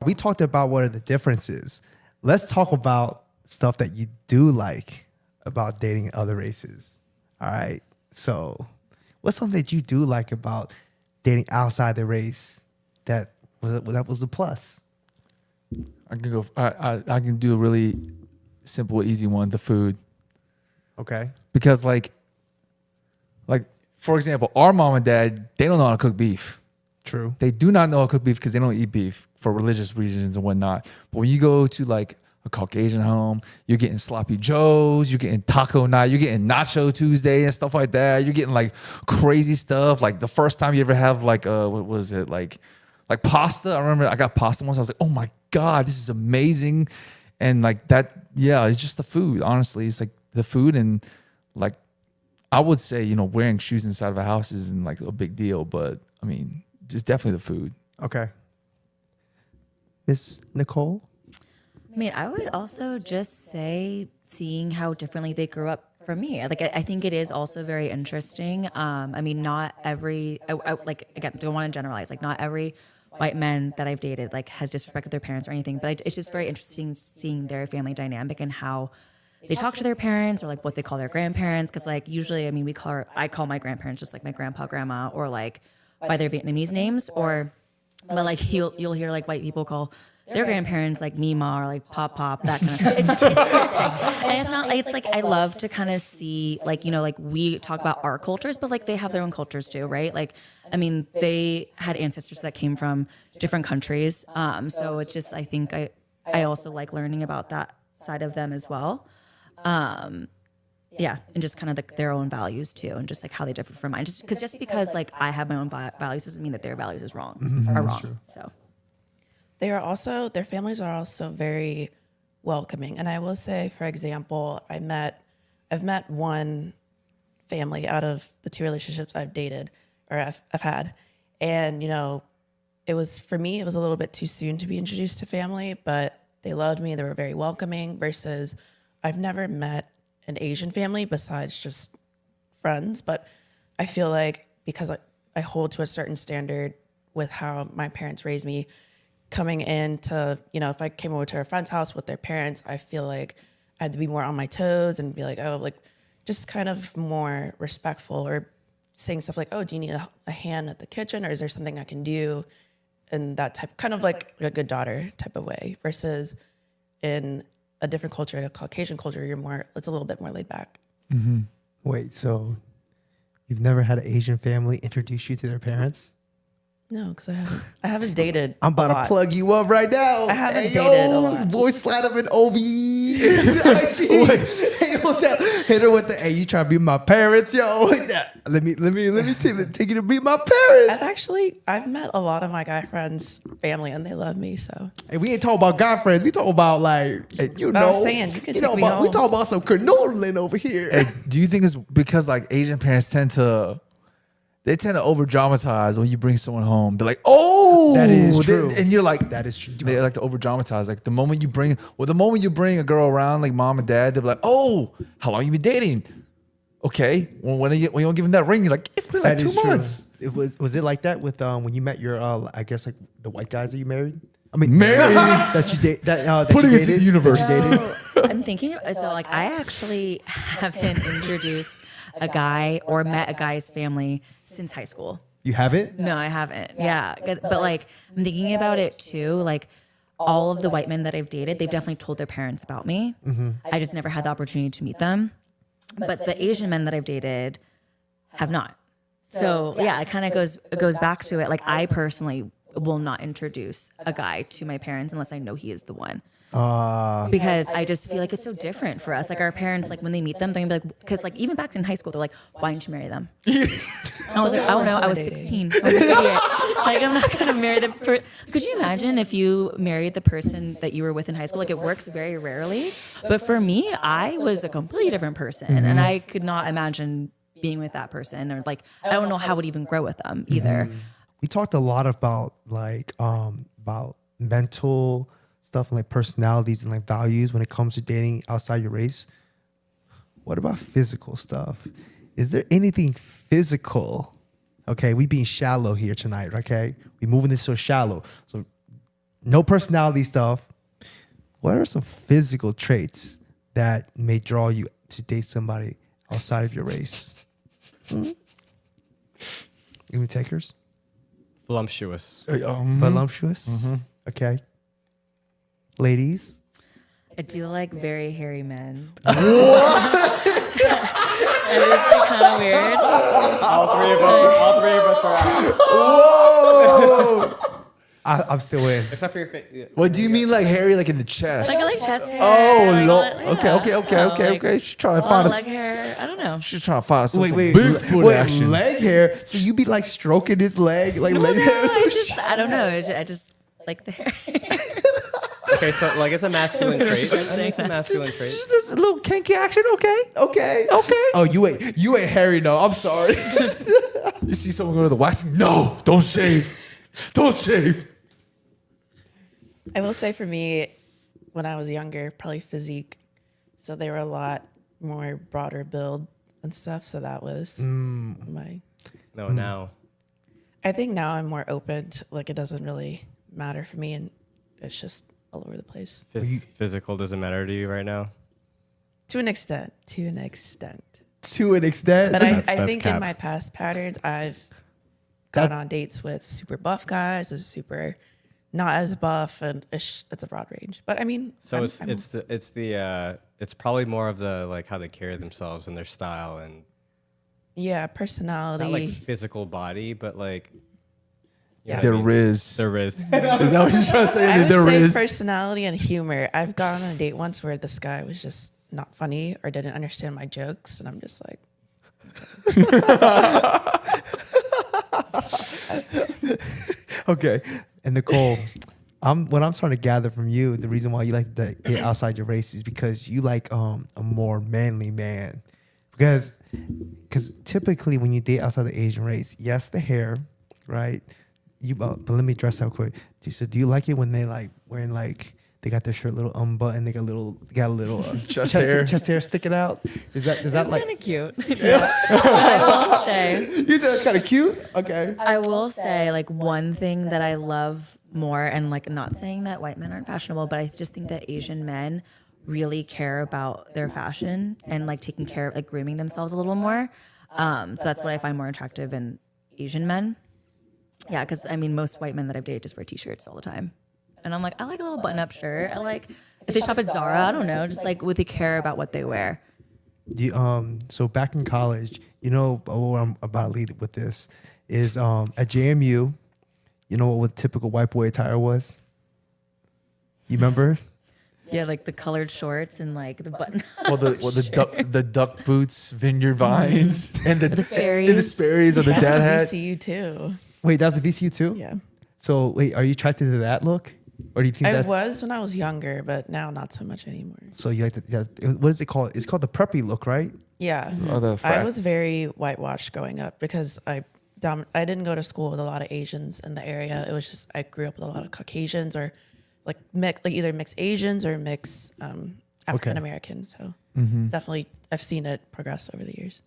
We talked about what are the differences. Let's talk about stuff that you do like about dating other races. All right. So what's something that you do like about dating outside the race that was a plus? I can go. I can do a really simple, easy one. The food, Okay. because like for example, our mom and dad, they don't know how to cook beef. True. They do not know how to cook beef because they don't eat beef for religious reasons and whatnot. But when you go to like a Caucasian home, you're getting sloppy joes, you're getting taco night, you're getting nacho Tuesday and stuff like that. You're getting like crazy stuff. Like the first time you ever have like what was it like pasta? I remember I got pasta once. I was like, oh my God, this is amazing. And like that, yeah, it's just the food. Honestly, it's like the food, and like I would say, you know, wearing shoes inside of a house isn't like a big deal, but I mean, just definitely the food. Okay. Miss Nicole? I mean, I would also just say seeing how differently they grew up from me. Like, I think it is also very interesting. I mean, not every, like, again, don't want to generalize. Like, not every white man that I've dated, like, has disrespected their parents or anything. But it's just very interesting seeing their family dynamic and how they talk to their parents or, like, what they call their grandparents. Because, like, usually, I mean, I call my grandparents just, like, my grandpa, grandma, or, like, by their Vietnamese names. But, like, you'll hear, like, white people call their grandparents like Mima or like Pop Pop, that kind of stuff. It's interesting. And it's not like, it's like, I love to kind of see, like, you know, like we talk about our cultures, but like they have their own cultures too, right? Like, I mean, they had ancestors that came from different countries. So it's just, I think I also like learning about that side of them as well. Yeah, and just kind of like their own values too, and just like how they differ from mine. Just because like I have my own values doesn't mean that their values is wrong are wrong. True. So. Their families are also very welcoming. And I will say, for example, I've met one family out of the 2 relationships I've dated or I've had. And, you know, for me, it was a little bit too soon to be introduced to family, but they loved me. They were very welcoming versus I've never met an Asian family besides just friends. But I feel like because I hold to a certain standard with how my parents raised me, coming into, you know, if I came over to a friend's house with their parents, I feel like I had to be more on my toes and be like, oh, like just kind of more respectful, or saying stuff like, oh, do you need a hand at the kitchen, or is there something I can do? And that type, kind of like a good daughter type of way, versus in a different culture, a Caucasian culture, it's a little bit more laid back. Mm-hmm. Wait, so you've never had an Asian family introduce you to their parents? No, because I haven't dated. I'm about to plug you up right now. I haven't dated a lot. Voice slide up in OB. Hit her with the, hey, you trying to be my parents, yo? Let me take you to be my parents. I've met a lot of my guy friends' family, and they love me. So, hey, we ain't talking about guy friends. We talking about like, you know, I was saying, you can take me home. We talking about some canoodling over here. Hey, do you think it's because like Asian parents tend to over dramatize when you bring someone home? They're like, oh, that is true. And you're like, that is true. They like to over dramatize. Like the moment you bring a girl around, like mom and dad, they're like, oh, how long you been dating? Okay, well, when you don't give them that ring, you're like, it's been like 2 months. It was it like that with when you met your I guess like the white guys that you married? I mean, married that you date that putting you it to the universe. So, I'm thinking, like I actually haven't introduced a guy or met a guy's family since high school. You haven't? No, I haven't. Yeah. But like I'm thinking about it too. Like all of the white men that I've dated, they've definitely told their parents about me. Mm-hmm. I just never had the opportunity to meet them. But the Asian men that I've dated have not. So yeah, it kind of goes back to it. Like I personally will not introduce a guy to my parents unless I know he is the one. Because I just feel like it's so different for us. Like our parents, like when they meet them, they're gonna be like, because like even back in high school, they're like, why didn't you marry them? I was like, oh no, I was 16. I was an idiot. Like I'm not gonna marry them. Could you imagine if you married the person that you were with in high school? Like it works very rarely. But for me, I was a completely different person, and I could not imagine being with that person, or like I don't know how it would even grow with them either. We talked a lot about like about mental stuff and like personalities and like values when it comes to dating outside your race. What about physical stuff? Is there anything physical? Okay, we being shallow here tonight, okay? We moving this so shallow. So no personality stuff. What are some physical traits that may draw you to date somebody outside of your race? You want takers? Voluptuous. Voluptuous. Okay. Ladies. I do like very hairy men. That is like kind of weird. All three of us are out. Whoa! I'm still in. Except for your face. Yeah. What do you mean, like hairy, like in the chest? Like I like chest hair. Oh, like, Lord. yeah. Okay. She's trying to A lot find of us. leg hair. I don't know. She's trying to find us some Wait, Bigfoot action. leg hair. So you be like stroking his leg, like leg hair. I don't know. I just like the hair. Okay, so like it's a masculine trait. I think it's a masculine trait. Just this little kinky action, okay. Oh, you ain't hairy, no. I'm sorry. You see someone go to the waxing? No, don't shave. Don't shave. I will say for me, when I was younger, probably physique. So they were a lot more broader build and stuff. So that was my. No, now. I think now I'm more open to, like, it doesn't really matter for me, and it's just all over the place. Physical doesn't matter to you right now? To an extent. To an extent. But I That's think cap. in my past patterns, I've gone on dates with super buff guys and super not as buff, and it's a broad range. But I mean, So it's probably more of the like how they carry themselves and their style, and yeah, personality. not like physical body, but like you know Their what I mean? riz. Their riz. Is that what you're trying to say? I would There say is. personality and humor. I've gone on a date once where this guy was just not funny or didn't understand my jokes, and I'm just like, Okay. And Nicole, what I'm trying to gather from you, the reason why you like to date outside your race is because you like a more manly man. Because typically when you date outside the Asian race, yes, the hair, right? But let me dress out quick. So do you like it when they like wearing like they got their shirt a little unbuttoned, they got a little chest hair sticking out? Is that That's like kind of cute. I will say. you said it's kind of cute? Okay. I will say, like, one thing that I love more, and like, not saying that white men aren't fashionable, but I just think that Asian men really care about their fashion and like taking care of, like, grooming themselves a little more. So that's what I find more attractive in Asian men. Yeah, because I mean, most white men that I've dated just wear t-shirts all the time. And I'm like, I like a little button-up shirt. I like, if they shop at Zara, I don't know, just like would they care about what they wear. So back in college, what I'm about to lead with this is at JMU, you know what typical white boy attire was? You remember? Yeah, like the colored shorts and like the button. The duck boots, vineyard vines, and the Sperry's. and the Sperry's or the that dad hat. was VCU too. Wait, that's a VCU too? Yeah. So wait, are you attracted to that look? Or do you think I that's... was when I was younger, but now not so much anymore. So you like what is it called? It's called the preppy look, right? Yeah. Oh, the I frat. was very whitewashed growing up because I didn't go to school with a lot of Asians in the area. It was just I grew up with a lot of Caucasians or like either mixed Asians or mixed African Americans. So it's definitely I've seen it progress over the years.